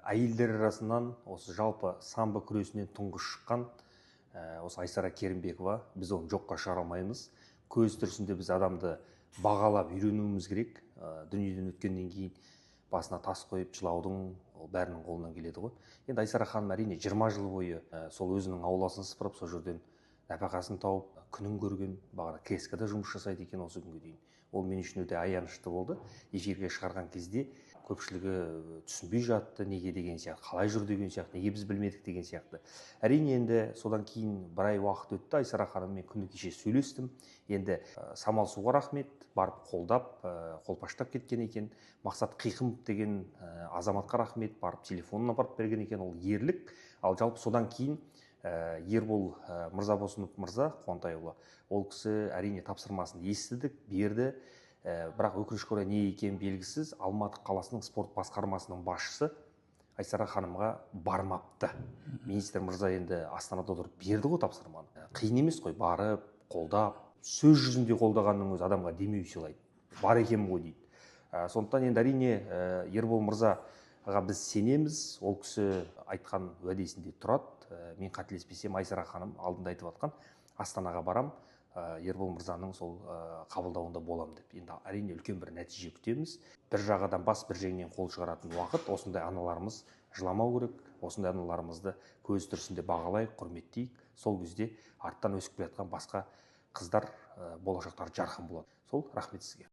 әйелдер арасынан осы жалпы самбо күресінен тұңғыш шыққан осы Айсара Керімбекова, біз оны жоққа шығара алмаймыз. Көз тірісінде біз адамды бағалап үйренуіміз керек. Дүниеден өткеннен кейін басына тас қойып жылаудың ол бәрінің қолынан келеді ғой. Енді Айсара ханым әрине 20 жыл бойы сол өзінің ауласын сыпырып, сол жерден нәпақасын тауып, күнін көрген, бағана КСК-да жұмыс жасайды екен осы күнге дейін. Ол мен үшін өте аянышты болды. Эфирге шығарған кезде көпшілігі түсінбей жатты, неге деген сияқты, қалай жүр деген сияқты, неге біз білмедік деген сияқты. Әрине енді содан кейін бір ай уақыт өтті, Айсара ханыммен күні кеше сөйлестім. Енді Самал Суға рахмет, барып қолдап, қолпаштап кеткен екен. Мақсат Қиқымов деген азаматқа рахмет, барып телефонын апарып берген екен, ол ерлік. Ал жалпы содан кейін Ербол Мырзабосынов мырза Қуантайұлы, ол кісі әрине тапсырмасын естідік, берді. Бірақ өкінішке орай не екені белгісіз, Алматы қаласының спорт басқармасының басшысы Айсара ханымға бармапты. Министр мырза енді Астанада отырып берді ғой тапсырманы. Қиын емес қой, барып, қолдап, сөз жүзінде қолдағанның өзі адамға демеу сыйлайды. Бар екен ғой дейді. Сондықтан енді әрине Ербол мырзаға біз сенеміз, ол кісі айтқан уәдесінде тұрады. Мен қателеспесем, Айсара ханым алдында айтып жатқан, Астанаға барам, Ербол мырзаның сол қабылдауында болам деп. Енді әрине үлкен бір нәтиже күтеміз. Бір жағадан бас, бір жеңнен қол шығаратын уақыт. Осындай аналарымыз жыламау керек. Осындай аналарымызды көз тірісінде бағалайық, құрметтейік. Сол кезде арттан өсіп келе жатқан басқа қыздар болашақтары жарқын болады. Сол, рахмет сізге.